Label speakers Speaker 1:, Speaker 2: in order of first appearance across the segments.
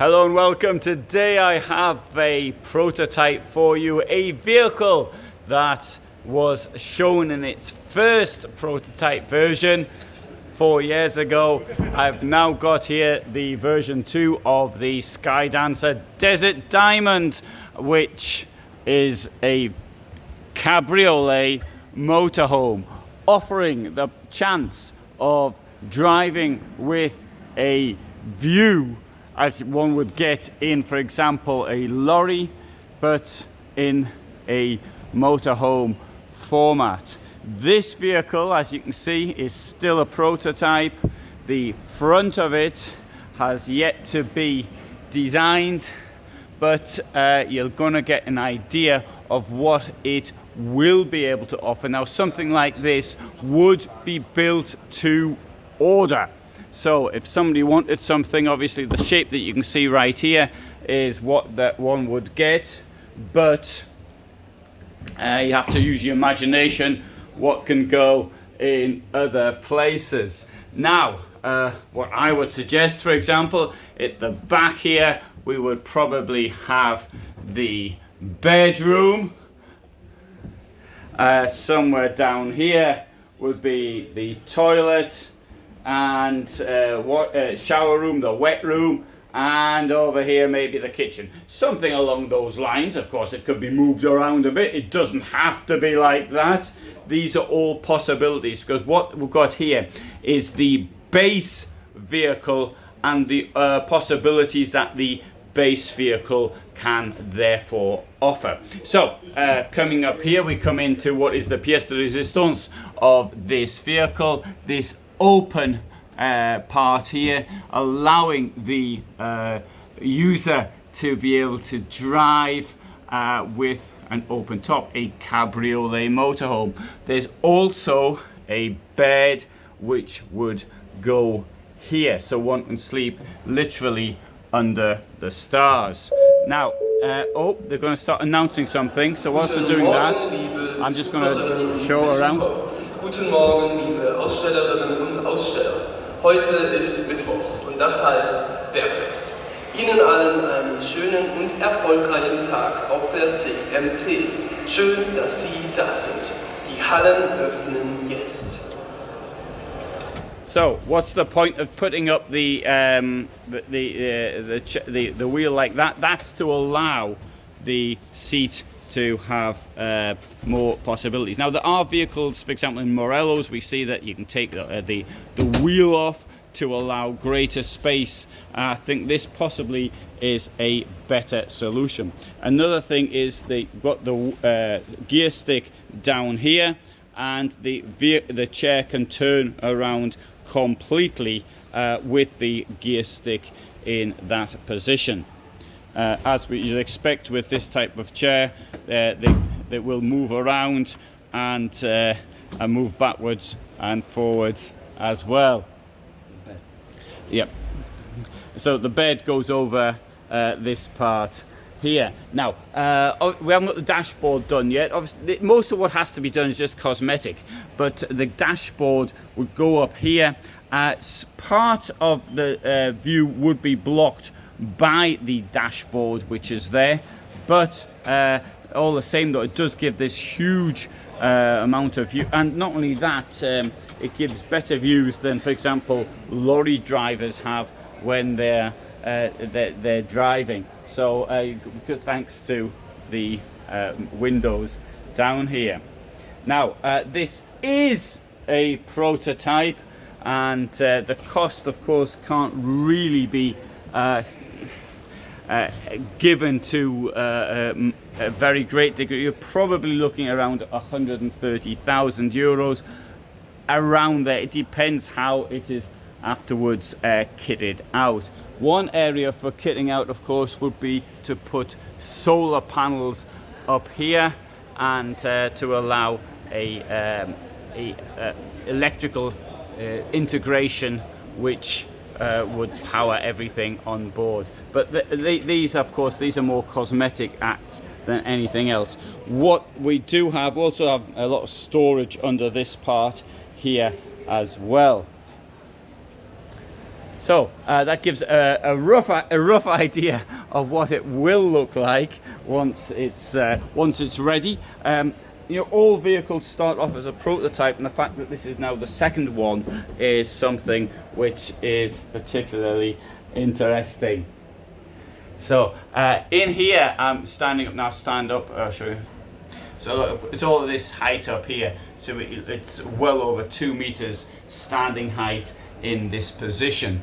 Speaker 1: Hello and welcome. Today I have a prototype for you, a vehicle that was shown in its first prototype version 4 years ago. I've now got here the version 2 of the Skydancer Desert Diamond, which is a cabriolet motorhome, offering the chance of driving with a view as one would get in, for example, a lorry, but in a motorhome format. This vehicle, as you can see, is still a prototype. The front of it has yet to be designed, but you're going to get an idea of what it will be able to offer. Now, something like this would be built to order. So if somebody wanted something, obviously the shape that you can see right here is what that one would get, but you have to use your imagination what can go in other places. Now, what I would suggest, for example, at the back here, we would probably have the bedroom. Somewhere down here would be the toilet, and shower room, the wet room, and over here maybe the kitchen. Something along those lines. Of course, it could be moved around a bit. It doesn't have to be like that. These are all possibilities, because what we've got here is the base vehicle and the possibilities that the base vehicle can therefore offer. So coming up here, we come into what is the pièce de résistance of this vehicle, this open part here, allowing the user to be able to drive with an open top, a cabriolet motorhome. There's also a bed which would go here, so one can sleep literally under the stars. Now, oh, they're going to start announcing something, so whilst they're doing that, I'm just going to show around.
Speaker 2: Guten Morgen, liebe Ausstellerinnen und Aussteller. Heute ist Mittwoch und das heißt Bergfest. Ihnen allen einen schönen und erfolgreichen Tag auf der CMT. Schön, dass Sie da sind. Die Hallen öffnen jetzt.
Speaker 1: So, what's the point of putting up the wheel like that? That's to allow the seat to have more possibilities. Now, there are vehicles, for example, in Morello's, we see that you can take the wheel off to allow greater space. I think this possibly is a better solution. Another thing is they've got the gear stick down here, and the chair can turn around completely with the gear stick in that position. As you'd expect with this type of chair, they will move around and move backwards and forwards as well. Yep. So the bed goes over this part here. Now, we haven't got the dashboard done yet. Obviously, most of what has to be done is just cosmetic, but the dashboard would go up here. Part of the view would be blocked by the dashboard, which is there, but all the same, though, it does give this huge amount of view, and not only that, it gives better views than, for example, lorry drivers have when they're driving. So thanks to the windows down here. Now, this is a prototype, and the cost, of course, can't really be given to a very great degree. You're probably looking around 130,000 euros, around there. It depends how it is afterwards kitted out. One area for kitting out, of course, would be to put solar panels up here, and to allow a electrical integration which would power everything on board. But these, of course, these are more cosmetic acts than anything else. What we do have, also have a lot of storage under this part here as well. So that gives a rough idea of what it will look like once it's ready. All vehicles start off as a prototype, and the fact that this is now the second one is something which is particularly interesting. So in here, I'm standing up now. Stand up. I'll show you. So look, it's all of this height up here. So it's well over 2 meters standing height in this position.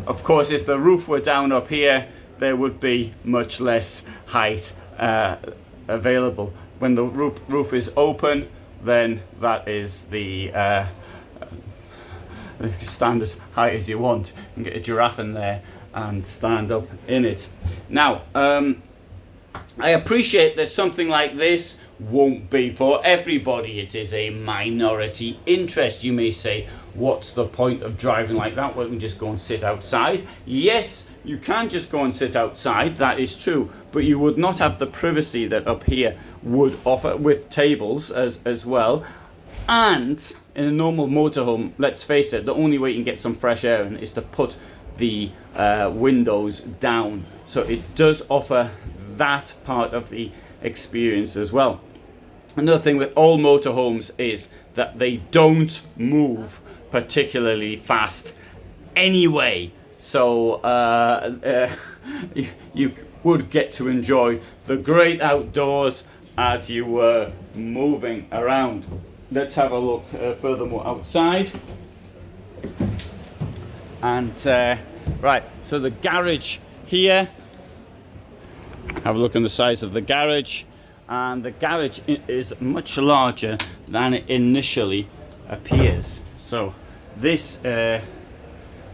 Speaker 1: Of course, if the roof were down up here, there would be much less height available. When the roof is open, then that is the standard height as you want. You can get a giraffe in there and stand up in it. Now, I appreciate that something like this won't be for everybody. It is a minority interest. You may say, what's the point of driving like that? Well, we can just go and sit outside. Yes, you can just go and sit outside, that is true, but you would not have the privacy that up here would offer, with tables as well. And in a normal motorhome, let's face it, the only way you can get some fresh air in is to put the windows down. So it does offer that part of the experience as well. Another thing with all motorhomes is that they don't move particularly fast anyway. So you would get to enjoy the great outdoors as you were moving around. Let's have a look furthermore outside. And right, so the garage here. Have a look on the size of the garage, and the garage is much larger than it initially appears. So this, as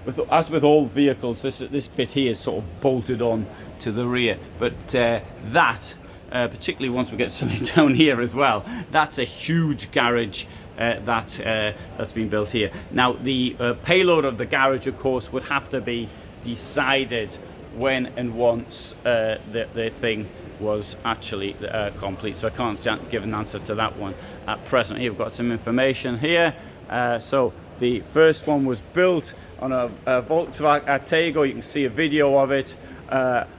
Speaker 1: with all vehicles, this bit here is sort of bolted on to the rear, but particularly once we get something down here as well, that's a huge garage that's been built here. Now the payload of the garage, of course, would have to be decided when and once the thing was actually complete. So I can't give an answer to that one at present. Here we've got some information here. So the first one was built on a Volkswagen Arteago. You can see a video of it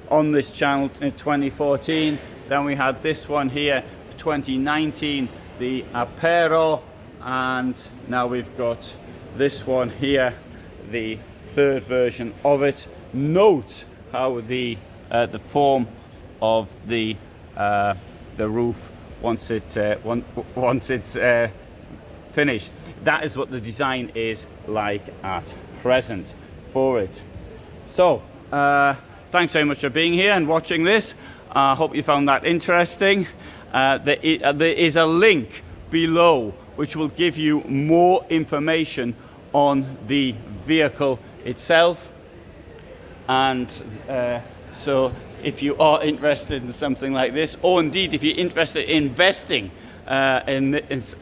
Speaker 1: on this channel in 2014. Then we had this one here, 2019, the Apero, and now we've got this one here, the third version of it. Note how the form of the roof once it's finished. That is what the design is like at present for it. So thanks very much for being here and watching this. I hope you found that interesting. There is a link below which will give you more information on the vehicle itself. And so if you are interested in something like this, or indeed if you're interested in investing in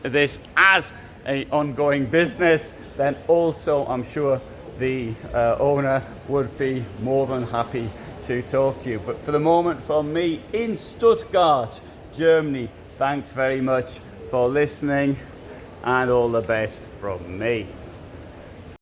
Speaker 1: this as an ongoing business, then also I'm sure the owner would be more than happy to talk to you. But for the moment, from me in Stuttgart, Germany, thanks very much for listening, and all the best from me.